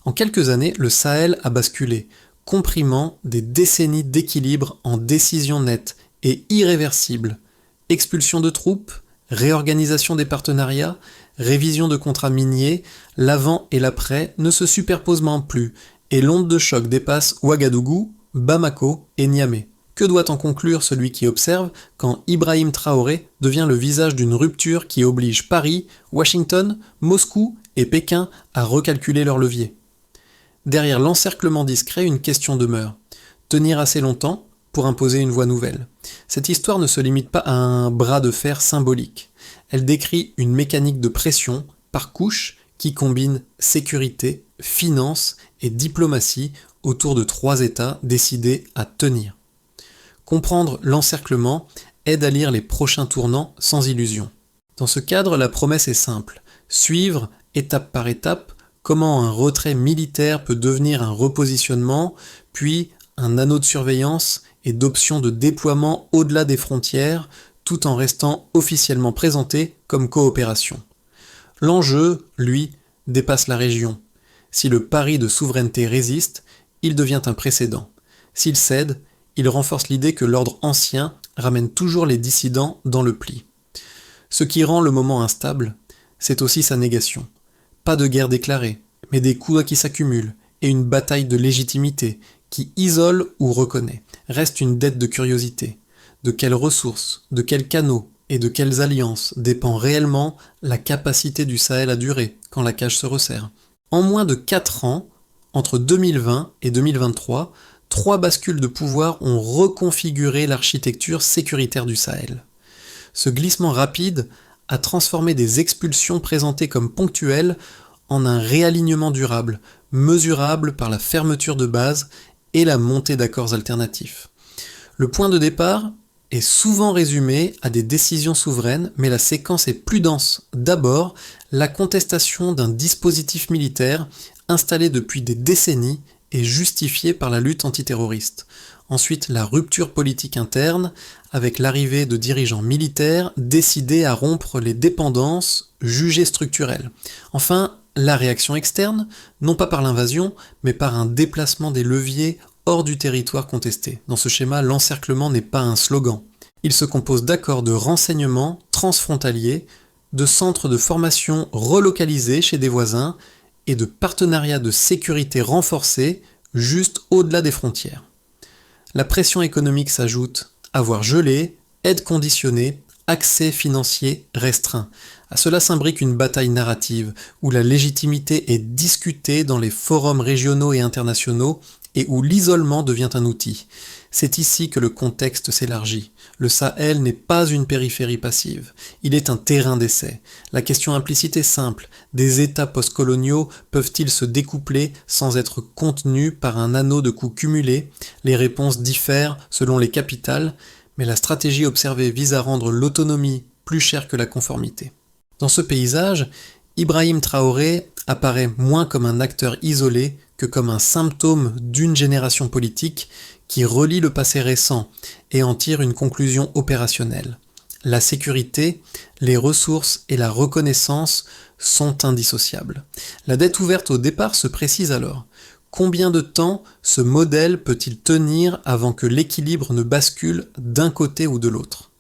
En quelques années, le Sahel a basculé, comprimant des décennies d'équilibre en décisions nettes et irréversibles. Expulsion de troupes, réorganisation des partenariats, révision de contrats miniers, l'avant et l'après ne se superposent plus, et l'onde de choc dépasse Ouagadougou, Bamako et Niamey. Que doit en conclure celui qui observe quand Ibrahim Traoré devient le visage d'une rupture qui oblige Paris, Washington, Moscou et Pékin à recalculer leurs leviers? Derrière l'encerclement discret, une question demeure. Tenir assez longtemps pour imposer une voie nouvelle. Cette histoire ne se limite pas à un bras de fer symbolique. Elle décrit une mécanique de pression par couche qui combine sécurité, finance et diplomatie autour de 3 États décidés à tenir. Comprendre l'encerclement aide à lire les prochains tournants sans illusion. Dans ce cadre, la promesse est simple. Suivre, étape par étape, comment un retrait militaire peut devenir un repositionnement, puis un anneau de surveillance et d'options de déploiement au-delà des frontières, tout en restant officiellement présenté comme coopération. L'enjeu, lui, dépasse la région. Si le pari de souveraineté résiste, il devient un précédent. S'il cède, il renforce l'idée que l'ordre ancien ramène toujours les dissidents dans le pli. Ce qui rend le moment instable, c'est aussi sa négation. Pas de guerre déclarée, mais des coups qui s'accumulent, et une bataille de légitimité qui isole ou reconnaît. Reste une dette de curiosité. De quelles ressources, de quels canaux et de quelles alliances dépend réellement la capacité du Sahel à durer quand la cage se resserre. En moins de 4 ans, entre 2020 et 2023, 3 bascules de pouvoir ont reconfiguré l'architecture sécuritaire du Sahel. Ce glissement rapide a transformé des expulsions présentées comme ponctuelles en un réalignement durable, mesurable par la fermeture de base et la montée d'accords alternatifs. Le point de départ est souvent résumé à des décisions souveraines, mais la séquence est plus dense. D'abord, la contestation d'un dispositif militaire installé depuis des décennies et justifié par la lutte antiterroriste. Ensuite, la rupture politique interne, avec l'arrivée de dirigeants militaires décidés à rompre les dépendances jugées structurelles. Enfin, la réaction externe, non pas par l'invasion, mais par un déplacement des leviers hors du territoire contesté. Dans ce schéma, l'encerclement n'est pas un slogan. Il se compose d'accords de renseignement transfrontaliers, de centres de formation relocalisés chez des voisins et de partenariats de sécurité renforcés juste au-delà des frontières. La pression économique s'ajoute, avoir gelé, aide conditionnée, accès financier restreint. À cela s'imbrique une bataille narrative où la légitimité est discutée dans les forums régionaux et internationaux et où l'isolement devient un outil. C'est ici que le contexte s'élargit. Le Sahel n'est pas une périphérie passive, il est un terrain d'essai. La question implicite est simple, des États postcoloniaux peuvent-ils se découpler sans être contenus par un anneau de coups cumulés? Les réponses diffèrent selon les capitales, mais la stratégie observée vise à rendre l'autonomie plus chère que la conformité. Dans ce paysage, Ibrahim Traoré apparaît moins comme un acteur isolé que comme un symptôme d'une génération politique qui relie le passé récent et en tire une conclusion opérationnelle. La sécurité, les ressources et la reconnaissance sont indissociables. La dette ouverte au départ se précise alors. Combien de temps ce modèle peut-il tenir avant que l'équilibre ne bascule d'un côté ou de l'autre?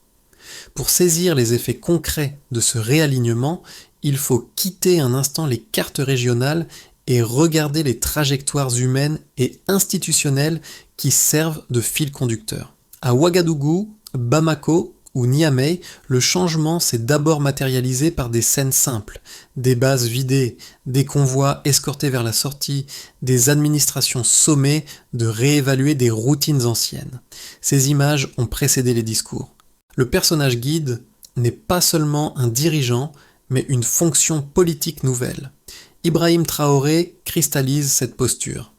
Pour saisir les effets concrets de ce réalignement, il faut quitter un instant les cartes régionales et regarder les trajectoires humaines et institutionnelles qui servent de fil conducteur. À Ouagadougou, Bamako ou Niamey, le changement s'est d'abord matérialisé par des scènes simples, des bases vidées, des convois escortés vers la sortie, des administrations sommées de réévaluer des routines anciennes. Ces images ont précédé les discours. Le personnage guide n'est pas seulement un dirigeant, mais une fonction politique nouvelle. Ibrahim Traoré cristallise cette posture.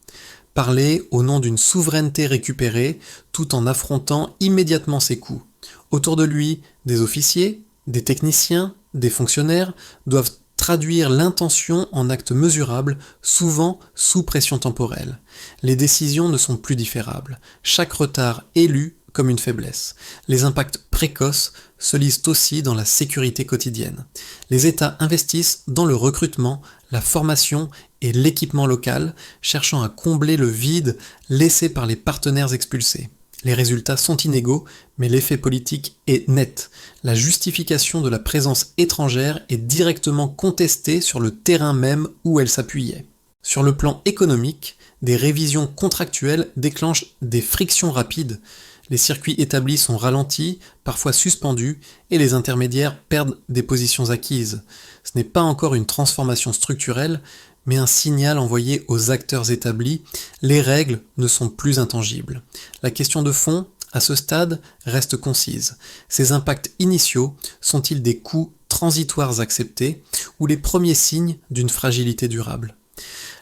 Parler au nom d'une souveraineté récupérée tout en affrontant immédiatement ses coups. Autour de lui, des officiers, des techniciens, des fonctionnaires doivent traduire l'intention en actes mesurables, souvent sous pression temporelle. Les décisions ne sont plus différables. Chaque retard est lu comme une faiblesse. Les impacts précoces se lisent aussi dans la sécurité quotidienne. Les États investissent dans le recrutement, la formation et l'équipement local, cherchant à combler le vide laissé par les partenaires expulsés. Les résultats sont inégaux, mais l'effet politique est net. La justification de la présence étrangère est directement contestée sur le terrain même où elle s'appuyait. Sur le plan économique, des révisions contractuelles déclenchent des frictions rapides. Les circuits établis sont ralentis, parfois suspendus, et les intermédiaires perdent des positions acquises. Ce n'est pas encore une transformation structurelle, mais un signal envoyé aux acteurs établis, les règles ne sont plus intangibles. La question de fond, à ce stade, reste concise. Ces impacts initiaux sont-ils des coûts transitoires acceptés ou les premiers signes d'une fragilité durable ?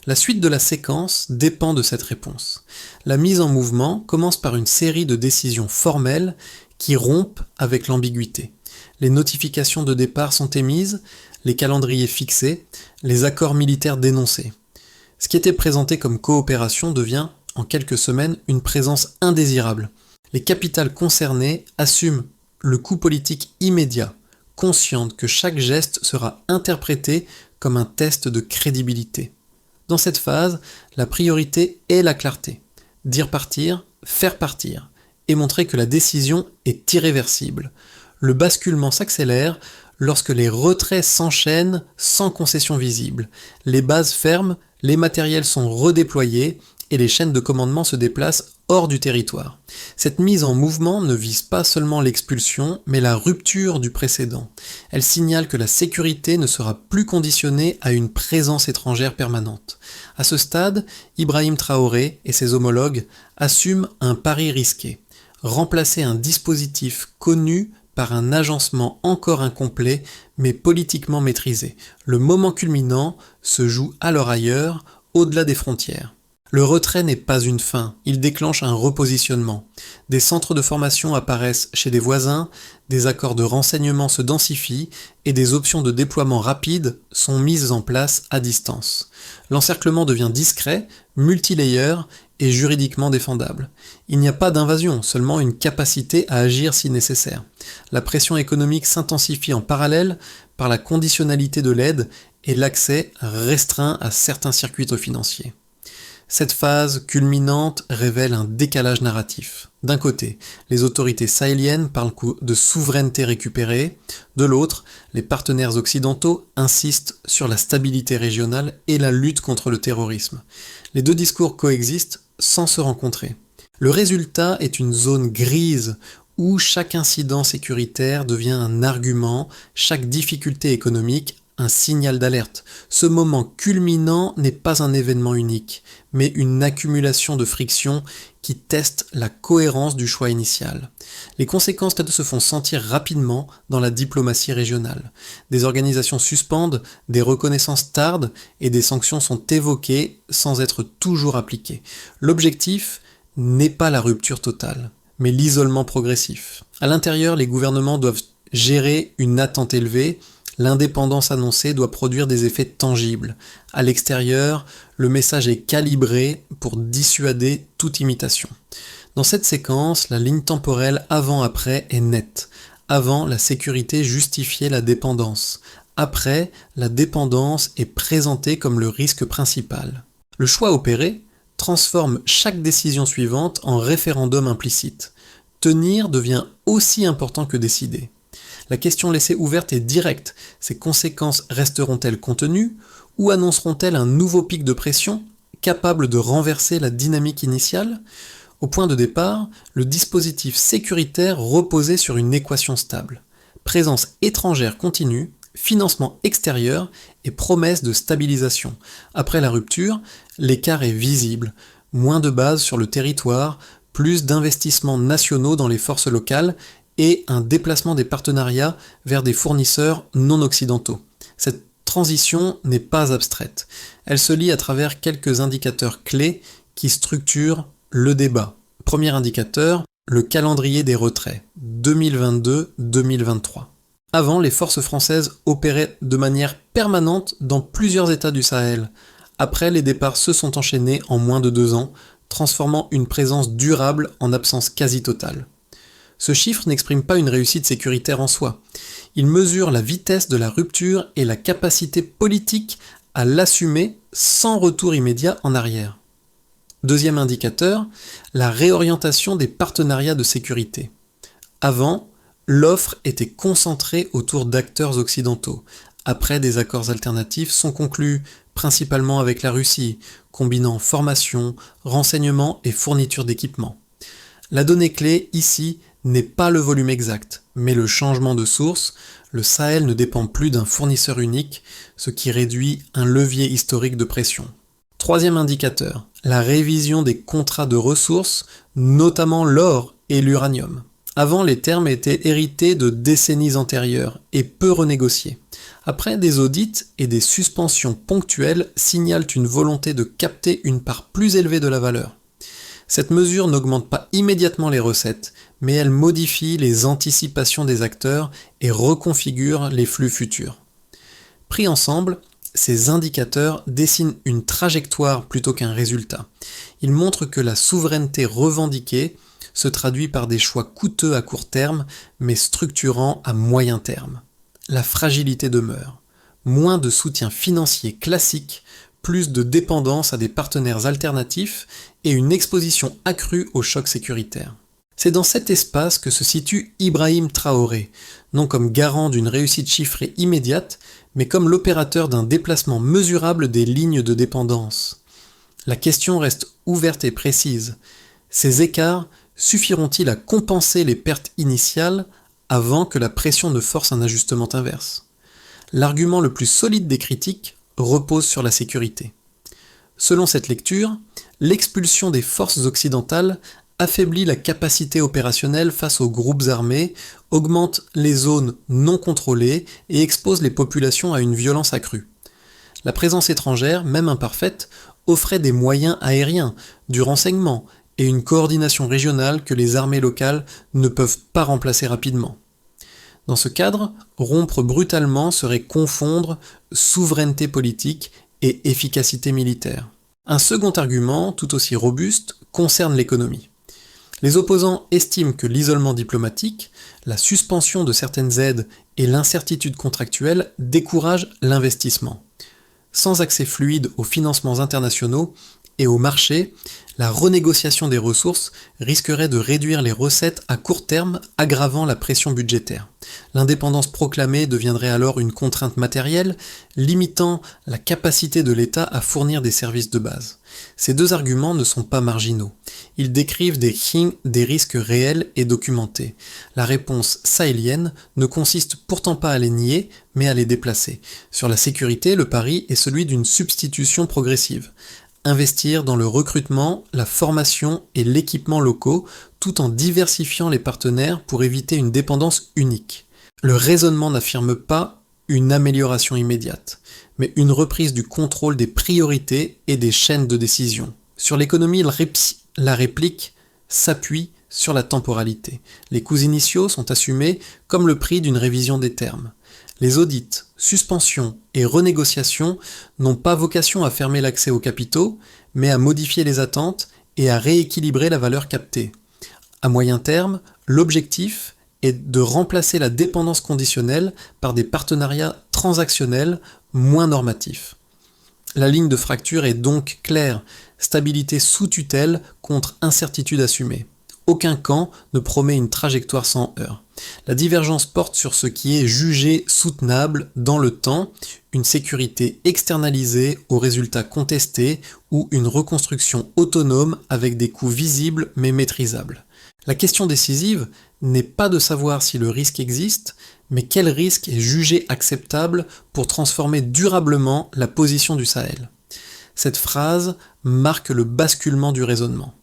La suite de la séquence dépend de cette réponse. La mise en mouvement commence par une série de décisions formelles qui rompent avec l'ambiguïté. Les notifications de départ sont émises, les calendriers fixés, les accords militaires dénoncés. Ce qui était présenté comme coopération devient, en quelques semaines, une présence indésirable. Les capitales concernées assument le coût politique immédiat, conscientes que chaque geste sera interprété comme un test de crédibilité. Dans cette phase, la priorité est la clarté. Dire partir, faire partir, et montrer que la décision est irréversible. Le basculement s'accélère lorsque les retraits s'enchaînent sans concession visible. Les bases ferment, les matériels sont redéployés et les chaînes de commandement se déplacent hors du territoire. Cette mise en mouvement ne vise pas seulement l'expulsion, mais la rupture du précédent. Elle signale que la sécurité ne sera plus conditionnée à une présence étrangère permanente. À ce stade, Ibrahim Traoré et ses homologues assument un pari risqué. Remplacer un dispositif connu par un agencement encore incomplet, mais politiquement maîtrisé. Le moment culminant se joue alors ailleurs, au-delà des frontières. Le retrait n'est pas une fin, il déclenche un repositionnement. Des centres de formation apparaissent chez des voisins, des accords de renseignement se densifient et des options de déploiement rapide sont mises en place à distance. L'encerclement devient discret, multilayer et juridiquement défendable. Il n'y a pas d'invasion, seulement une capacité à agir si nécessaire. La pression économique s'intensifie en parallèle par la conditionnalité de l'aide et l'accès restreint à certains circuits financiers. Cette phase culminante révèle un décalage narratif. D'un côté, les autorités sahéliennes parlent de souveraineté récupérée, de l'autre, les partenaires occidentaux insistent sur la stabilité régionale et la lutte contre le terrorisme. Les deux discours coexistent sans se rencontrer. Le résultat est une zone grise où chaque incident sécuritaire devient un argument, chaque difficulté économique un signal d'alerte. Ce moment culminant n'est pas un événement unique, mais une accumulation de frictions qui testent la cohérence du choix initial. Les conséquences se font sentir rapidement dans la diplomatie régionale. Des organisations suspendent, des reconnaissances tardent et des sanctions sont évoquées sans être toujours appliquées. L'objectif n'est pas la rupture totale, mais l'isolement progressif. À l'intérieur, les gouvernements doivent gérer une attente élevée. L'indépendance annoncée doit produire des effets tangibles. À l'extérieur, le message est calibré pour dissuader toute imitation. Dans cette séquence, la ligne temporelle avant-après est nette. Avant, la sécurité justifiait la dépendance. Après, la dépendance est présentée comme le risque principal. Le choix opéré transforme chaque décision suivante en référendum implicite. Tenir devient aussi important que décider. La question laissée ouverte est directe. Ces conséquences resteront-elles contenues ou annonceront-elles un nouveau pic de pression capable de renverser la dynamique initiale ? Au point de départ, le dispositif sécuritaire reposait sur une équation stable. Présence étrangère continue, financement extérieur et promesse de stabilisation. Après la rupture, l'écart est visible. Moins de bases sur le territoire, plus d'investissements nationaux dans les forces locales et un déplacement des partenariats vers des fournisseurs non occidentaux. Cette transition n'est pas abstraite. Elle se lie à travers quelques indicateurs clés qui structurent le débat. Premier indicateur, le calendrier des retraits, 2022-2023. Avant, les forces françaises opéraient de manière permanente dans plusieurs États du Sahel. Après, les départs se sont enchaînés en moins de 2 ans, transformant une présence durable en absence quasi totale. Ce chiffre n'exprime pas une réussite sécuritaire en soi. Il mesure la vitesse de la rupture et la capacité politique à l'assumer sans retour immédiat en arrière. Deuxième indicateur, la réorientation des partenariats de sécurité. Avant, l'offre était concentrée autour d'acteurs occidentaux. Après, des accords alternatifs sont conclus, principalement avec la Russie, combinant formation, renseignement et fourniture d'équipements. La donnée clé, ici, n'est pas le volume exact, mais le changement de source. Le Sahel ne dépend plus d'un fournisseur unique, ce qui réduit un levier historique de pression. Troisième indicateur, la révision des contrats de ressources, notamment l'or et l'uranium. Avant, les termes étaient hérités de décennies antérieures et peu renégociés. Après, des audits et des suspensions ponctuelles signalent une volonté de capter une part plus élevée de la valeur. Cette mesure n'augmente pas immédiatement les recettes, mais elle modifie les anticipations des acteurs et reconfigure les flux futurs. Pris ensemble, ces indicateurs dessinent une trajectoire plutôt qu'un résultat. Ils montrent que la souveraineté revendiquée se traduit par des choix coûteux à court terme, mais structurants à moyen terme. La fragilité demeure. Moins de soutien financier classique, plus de dépendance à des partenaires alternatifs et une exposition accrue aux chocs sécuritaires. C'est dans cet espace que se situe Ibrahim Traoré, non comme garant d'une réussite chiffrée immédiate, mais comme l'opérateur d'un déplacement mesurable des lignes de dépendance. La question reste ouverte et précise. Ces écarts suffiront-ils à compenser les pertes initiales avant que la pression ne force un ajustement inverse? L'argument le plus solide des critiques repose sur la sécurité. Selon cette lecture, l'expulsion des forces occidentales affaiblit la capacité opérationnelle face aux groupes armés, augmente les zones non contrôlées et expose les populations à une violence accrue. La présence étrangère, même imparfaite, offrait des moyens aériens, du renseignement et une coordination régionale que les armées locales ne peuvent pas remplacer rapidement. Dans ce cadre, rompre brutalement serait confondre souveraineté politique et efficacité militaire. Un second argument, tout aussi robuste, concerne l'économie. Les opposants estiment que l'isolement diplomatique, la suspension de certaines aides et l'incertitude contractuelle découragent l'investissement. Sans accès fluide aux financements internationaux et aux marchés, la renégociation des ressources risquerait de réduire les recettes à court terme, aggravant la pression budgétaire. L'indépendance proclamée deviendrait alors une contrainte matérielle, limitant la capacité de l'État à fournir des services de base. Ces deux arguments ne sont pas marginaux. Ils décrivent des risques réels et documentés. La réponse sahélienne ne consiste pourtant pas à les nier, mais à les déplacer. Sur la sécurité, le pari est celui d'une substitution progressive. Investir dans le recrutement, la formation et l'équipement locaux, tout en diversifiant les partenaires pour éviter une dépendance unique. Le raisonnement n'affirme pas une amélioration immédiate, mais une reprise du contrôle des priorités et des chaînes de décision. Sur l'économie, la réplique s'appuie sur la temporalité. Les coûts initiaux sont assumés comme le prix d'une révision des termes. Les audits, suspensions et renégociations n'ont pas vocation à fermer l'accès aux capitaux, mais à modifier les attentes et à rééquilibrer la valeur captée. À moyen terme, l'objectif est de remplacer la dépendance conditionnelle par des partenariats transactionnels moins normatifs. La ligne de fracture est donc claire, stabilité sous tutelle contre incertitude assumée. Aucun camp ne promet une trajectoire sans heurts. La divergence porte sur ce qui est jugé soutenable dans le temps, une sécurité externalisée aux résultats contestés ou une reconstruction autonome avec des coûts visibles mais maîtrisables. La question décisive n'est pas de savoir si le risque existe, mais quel risque est jugé acceptable pour transformer durablement la position du Sahel. Cette phrase marque le basculement du raisonnement.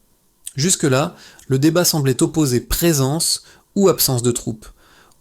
Jusque-là, le débat semblait opposer présence ou absence de troupes.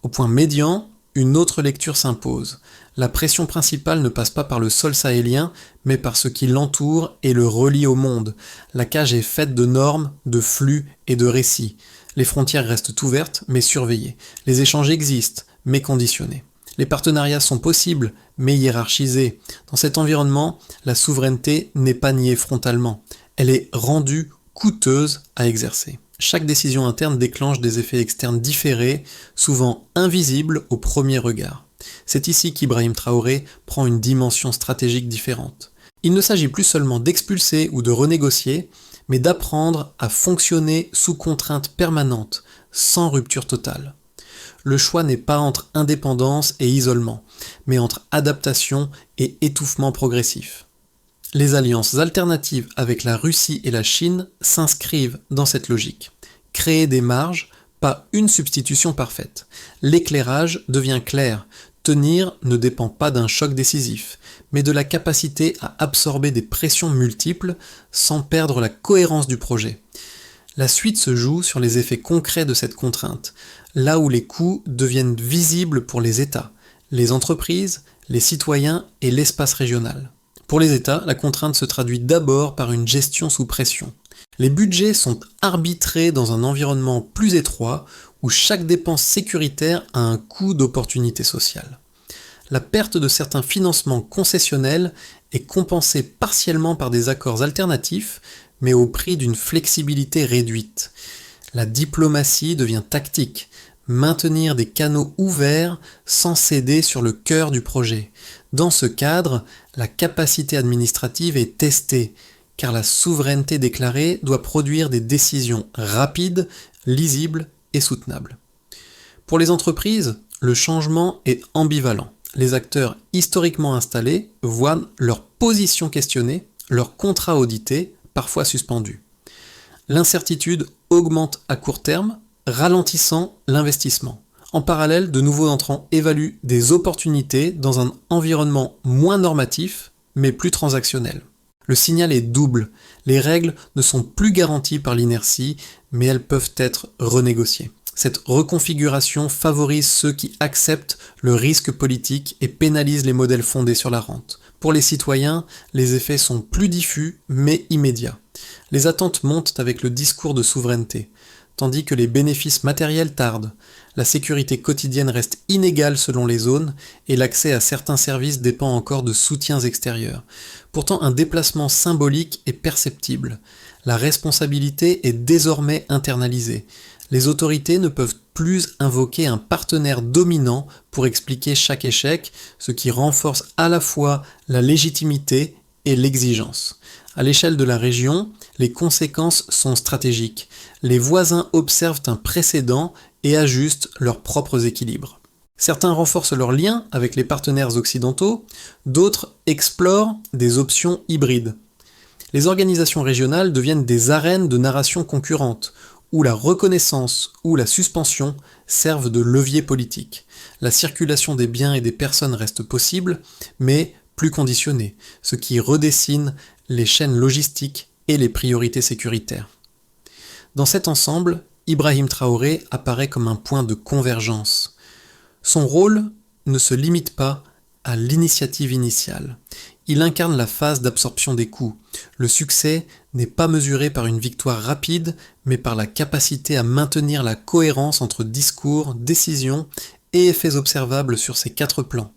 Au point médian, une autre lecture s'impose. La pression principale ne passe pas par le sol sahélien, mais par ce qui l'entoure et le relie au monde. La cage est faite de normes, de flux et de récits. Les frontières restent ouvertes, mais surveillées. Les échanges existent, mais conditionnés. Les partenariats sont possibles, mais hiérarchisés. Dans cet environnement, la souveraineté n'est pas niée frontalement. Elle est rendue coûteuse à exercer. Chaque décision interne déclenche des effets externes différés, souvent invisibles au premier regard. C'est ici qu'Ibrahim Traoré prend une dimension stratégique différente. Il ne s'agit plus seulement d'expulser ou de renégocier, mais d'apprendre à fonctionner sous contrainte permanente, sans rupture totale. Le choix n'est pas entre indépendance et isolement, mais entre adaptation et étouffement progressif. Les alliances alternatives avec la Russie et la Chine s'inscrivent dans cette logique. Créer des marges, pas une substitution parfaite. L'éclairage devient clair. Tenir ne dépend pas d'un choc décisif, mais de la capacité à absorber des pressions multiples sans perdre la cohérence du projet. La suite se joue sur les effets concrets de cette contrainte, là où les coûts deviennent visibles pour les États, les entreprises, les citoyens et l'espace régional. Pour les États, la contrainte se traduit d'abord par une gestion sous pression. Les budgets sont arbitrés dans un environnement plus étroit où chaque dépense sécuritaire a un coût d'opportunité sociale. La perte de certains financements concessionnels est compensée partiellement par des accords alternatifs, mais au prix d'une flexibilité réduite. La diplomatie devient tactique, maintenir des canaux ouverts sans céder sur le cœur du projet. Dans ce cadre, la capacité administrative est testée, car la souveraineté déclarée doit produire des décisions rapides, lisibles et soutenables. Pour les entreprises, le changement est ambivalent. Les acteurs historiquement installés voient leur position questionnée, leurs contrats audités, parfois suspendus. L'incertitude augmente à court terme, ralentissant l'investissement. En parallèle, de nouveaux entrants évaluent des opportunités dans un environnement moins normatif, mais plus transactionnel. Le signal est double. Les règles ne sont plus garanties par l'inertie, mais elles peuvent être renégociées. Cette reconfiguration favorise ceux qui acceptent le risque politique et pénalise les modèles fondés sur la rente. Pour les citoyens, les effets sont plus diffus, mais immédiats. Les attentes montent avec le discours de souveraineté, tandis que les bénéfices matériels tardent. La sécurité quotidienne reste inégale selon les zones et l'accès à certains services dépend encore de soutiens extérieurs. Pourtant, un déplacement symbolique est perceptible. La responsabilité est désormais internalisée. Les autorités ne peuvent plus invoquer un partenaire dominant pour expliquer chaque échec, ce qui renforce à la fois la légitimité et l'exigence. À l'échelle de la région, les conséquences sont stratégiques. Les voisins observent un précédent et ajustent leurs propres équilibres. Certains renforcent leurs liens avec les partenaires occidentaux, d'autres explorent des options hybrides. Les organisations régionales deviennent des arènes de narration concurrentes, où la reconnaissance ou la suspension servent de levier politique. La circulation des biens et des personnes reste possible, mais plus conditionnée, ce qui redessine les chaînes logistiques et les priorités sécuritaires. Dans cet ensemble, Ibrahim Traoré apparaît comme un point de convergence. Son rôle ne se limite pas à l'initiative initiale. Il incarne la phase d'absorption des coûts. Le succès n'est pas mesuré par une victoire rapide, mais par la capacité à maintenir la cohérence entre discours, décisions et effets observables sur ces 4 plans.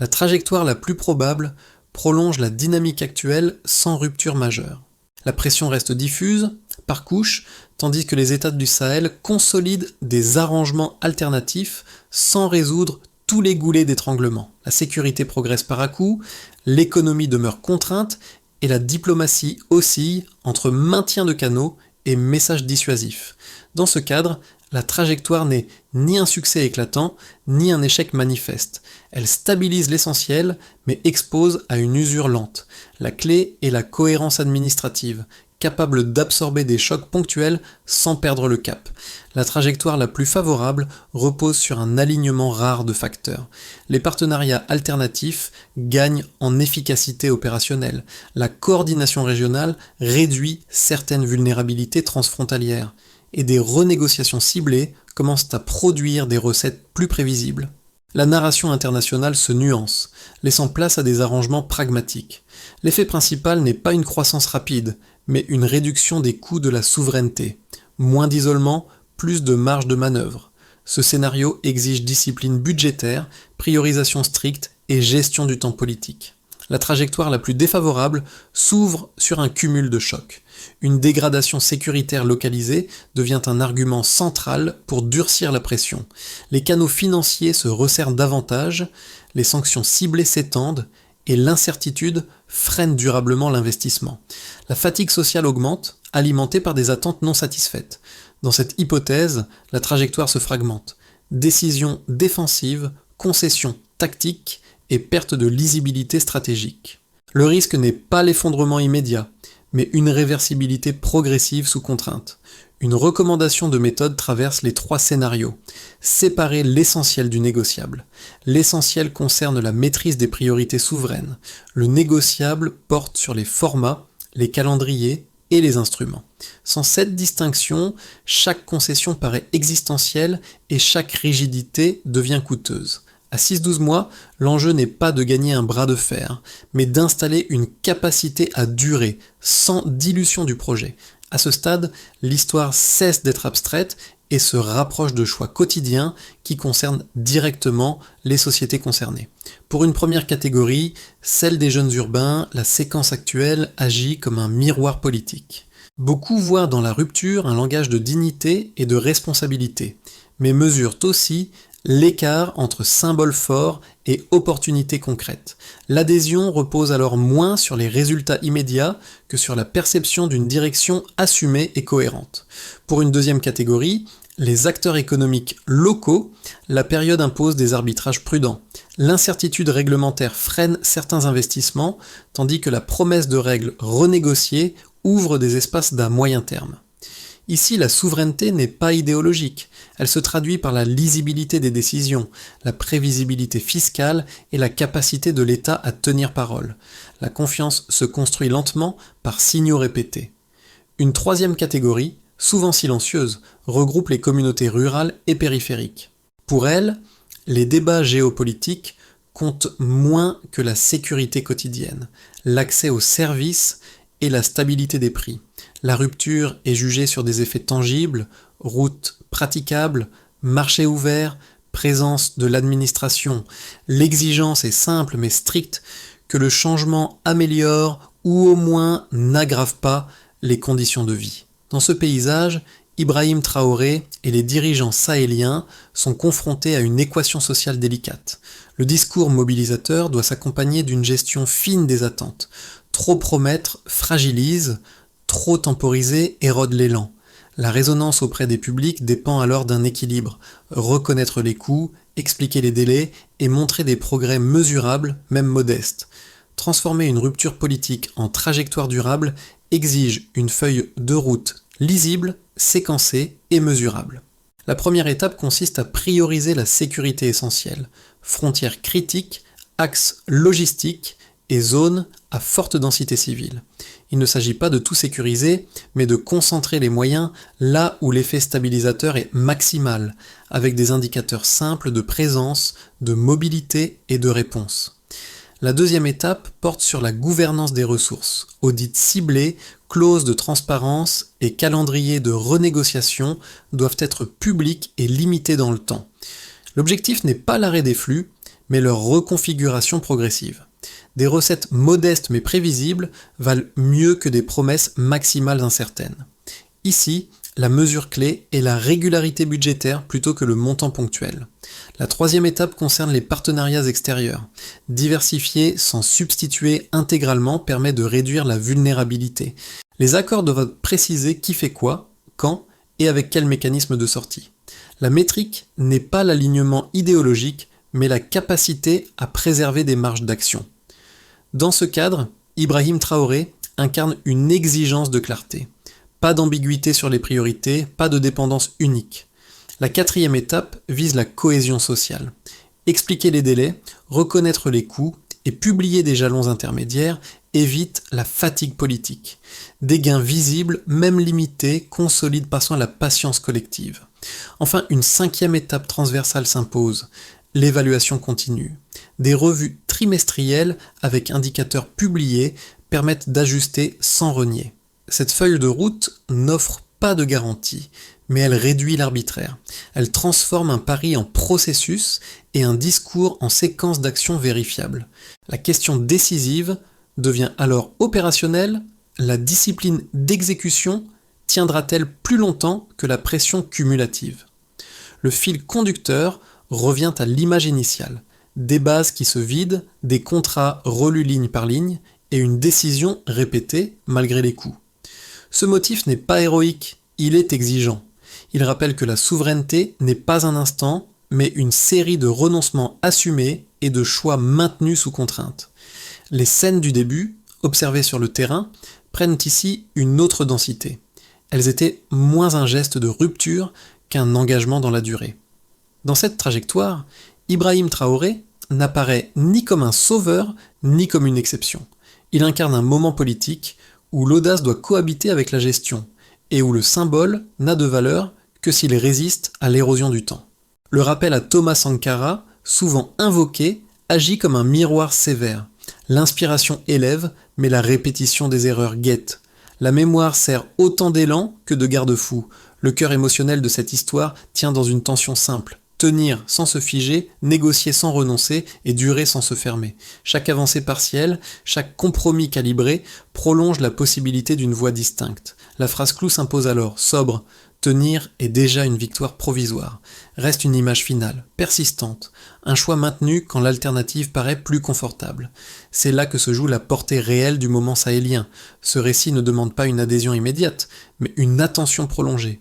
La trajectoire la plus probable prolonge la dynamique actuelle sans rupture majeure. La pression reste diffuse, par couche, tandis que les États du Sahel consolident des arrangements alternatifs sans résoudre tous les goulets d'étranglement. La sécurité progresse par à-coups, l'économie demeure contrainte et la diplomatie oscille entre maintien de canaux et messages dissuasifs. Dans ce cadre, la trajectoire n'est ni un succès éclatant, ni un échec manifeste. Elle stabilise l'essentiel, mais expose à une usure lente. La clé est la cohérence administrative, capable d'absorber des chocs ponctuels sans perdre le cap. La trajectoire la plus favorable repose sur un alignement rare de facteurs. Les partenariats alternatifs gagnent en efficacité opérationnelle. La coordination régionale réduit certaines vulnérabilités transfrontalières. Et des renégociations ciblées commencent à produire des recettes plus prévisibles. La narration internationale se nuance, laissant place à des arrangements pragmatiques. L'effet principal n'est pas une croissance rapide, mais une réduction des coûts de la souveraineté. Moins d'isolement, plus de marge de manœuvre. Ce scénario exige discipline budgétaire, priorisation stricte et gestion du temps politique. La trajectoire la plus défavorable s'ouvre sur un cumul de chocs. Une dégradation sécuritaire localisée devient un argument central pour durcir la pression. Les canaux financiers se resserrent davantage, les sanctions ciblées s'étendent et l'incertitude freine durablement l'investissement. La fatigue sociale augmente, alimentée par des attentes non satisfaites. Dans cette hypothèse, la trajectoire se fragmente. Décisions défensives, concessions tactiques et perte de lisibilité stratégique. Le risque n'est pas l'effondrement immédiat, mais une réversibilité progressive sous contrainte. Une recommandation de méthode traverse les 3 scénarios. Séparer l'essentiel du négociable. L'essentiel concerne la maîtrise des priorités souveraines. Le négociable porte sur les formats, les calendriers et les instruments. Sans cette distinction, chaque concession paraît existentielle et chaque rigidité devient coûteuse. À 6-12 mois, l'enjeu n'est pas de gagner un bras de fer, mais d'installer une capacité à durer, sans dilution du projet. À ce stade, l'histoire cesse d'être abstraite et se rapproche de choix quotidiens qui concernent directement les sociétés concernées. Pour une première catégorie, celle des jeunes urbains, la séquence actuelle agit comme un miroir politique. Beaucoup voient dans la rupture un langage de dignité et de responsabilité, mais mesurent aussi l'écart entre symboles forts et opportunités concrètes. L'adhésion repose alors moins sur les résultats immédiats que sur la perception d'une direction assumée et cohérente. Pour une deuxième catégorie, les acteurs économiques locaux, la période impose des arbitrages prudents. L'incertitude réglementaire freine certains investissements, tandis que la promesse de règles renégociées ouvre des espaces d'à moyen terme. Ici, la souveraineté n'est pas idéologique, elle se traduit par la lisibilité des décisions, la prévisibilité fiscale et la capacité de l'État à tenir parole. La confiance se construit lentement par signaux répétés. Une troisième catégorie, souvent silencieuse, regroupe les communautés rurales et périphériques. Pour elles, les débats géopolitiques comptent moins que la sécurité quotidienne, l'accès aux services et la stabilité des prix. La rupture est jugée sur des effets tangibles, routes praticables, marchés ouverts, présence de l'administration. L'exigence est simple mais stricte, que le changement améliore ou au moins n'aggrave pas les conditions de vie. Dans ce paysage, Ibrahim Traoré et les dirigeants sahéliens sont confrontés à une équation sociale délicate. Le discours mobilisateur doit s'accompagner d'une gestion fine des attentes. Trop promettre fragilise, trop temporiser érode l'élan. La résonance auprès des publics dépend alors d'un équilibre. Reconnaître les coûts, expliquer les délais et montrer des progrès mesurables, même modestes. Transformer une rupture politique en trajectoire durable exige une feuille de route lisible, séquencée et mesurable. La première étape consiste à prioriser la sécurité essentielle. Frontières critiques, axes logistiques et zones à forte densité civile. Il ne s'agit pas de tout sécuriser, mais de concentrer les moyens là où l'effet stabilisateur est maximal, avec des indicateurs simples de présence, de mobilité et de réponse. La deuxième étape porte sur la gouvernance des ressources. Audits ciblés, clauses de transparence et calendriers de renégociation doivent être publics et limités dans le temps. L'objectif n'est pas l'arrêt des flux, mais leur reconfiguration progressive. Des recettes modestes mais prévisibles valent mieux que des promesses maximales incertaines. Ici, la mesure clé est la régularité budgétaire plutôt que le montant ponctuel. La troisième étape concerne les partenariats extérieurs. Diversifier sans substituer intégralement permet de réduire la vulnérabilité. Les accords doivent préciser qui fait quoi, quand et avec quel mécanisme de sortie. La métrique n'est pas l'alignement idéologique, mais la capacité à préserver des marges d'action. Dans ce cadre, Ibrahim Traoré incarne une exigence de clarté. Pas d'ambiguïté sur les priorités, pas de dépendance unique. La quatrième étape vise la cohésion sociale. Expliquer les délais, reconnaître les coûts et publier des jalons intermédiaires évite la fatigue politique. Des gains visibles, même limités, consolident parfois la patience collective. Enfin, une cinquième étape transversale s'impose, l'évaluation continue. Des revues trimestrielles avec indicateurs publiés permettent d'ajuster sans renier. Cette feuille de route n'offre pas de garantie, mais elle réduit l'arbitraire. Elle transforme un pari en processus et un discours en séquence d'actions vérifiables. La question décisive devient alors opérationnelle. La discipline d'exécution tiendra-t-elle plus longtemps que la pression cumulative ? Le fil conducteur revient à l'image initiale. Des bases qui se vident, des contrats relus ligne par ligne et une décision répétée malgré les coups. Ce motif n'est pas héroïque, il est exigeant. Il rappelle que la souveraineté n'est pas un instant, mais une série de renoncements assumés et de choix maintenus sous contrainte. Les scènes du début, observées sur le terrain, prennent ici une autre densité. Elles étaient moins un geste de rupture qu'un engagement dans la durée. Dans cette trajectoire, Ibrahim Traoré n'apparaît ni comme un sauveur, ni comme une exception. Il incarne un moment politique où l'audace doit cohabiter avec la gestion, et où le symbole n'a de valeur que s'il résiste à l'érosion du temps. Le rappel à Thomas Sankara, souvent invoqué, agit comme un miroir sévère. L'inspiration élève, mais la répétition des erreurs guette. La mémoire sert autant d'élan que de garde-fou. Le cœur émotionnel de cette histoire tient dans une tension simple. Tenir sans se figer, négocier sans renoncer et durer sans se fermer. Chaque avancée partielle, chaque compromis calibré prolonge la possibilité d'une voie distincte. La phrase clou s'impose alors, sobre. Tenir est déjà une victoire provisoire. Reste une image finale, persistante, un choix maintenu quand l'alternative paraît plus confortable. C'est là que se joue la portée réelle du moment sahélien. Ce récit ne demande pas une adhésion immédiate, mais une attention prolongée.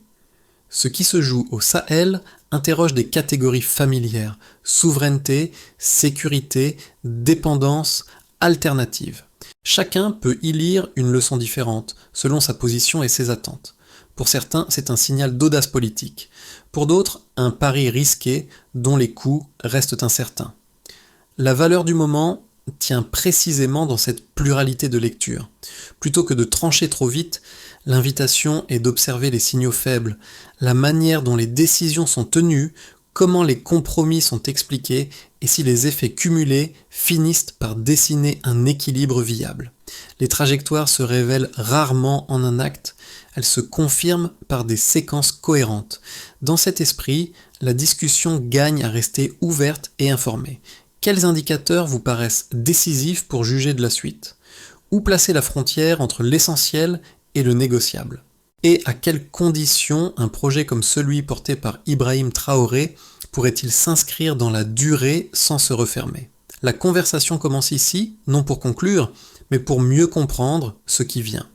Ce qui se joue au Sahel interroge des catégories familières, souveraineté, sécurité, dépendance, alternative. Chacun peut y lire une leçon différente, selon sa position et ses attentes. Pour certains, c'est un signal d'audace politique. Pour d'autres, un pari risqué dont les coûts restent incertains. La valeur du moment tient précisément dans cette pluralité de lectures. Plutôt que de trancher trop vite, l'invitation est d'observer les signaux faibles, la manière dont les décisions sont tenues, comment les compromis sont expliqués et si les effets cumulés finissent par dessiner un équilibre viable. Les trajectoires se révèlent rarement en un acte, elles se confirment par des séquences cohérentes. Dans cet esprit, la discussion gagne à rester ouverte et informée. Quels indicateurs vous paraissent décisifs pour juger de la suite ? Où placer la frontière entre l'essentiel et le négociable ? Et à quelles conditions un projet comme celui porté par Ibrahim Traoré pourrait-il s'inscrire dans la durée sans se refermer ? La conversation commence ici, non pour conclure, mais pour mieux comprendre ce qui vient.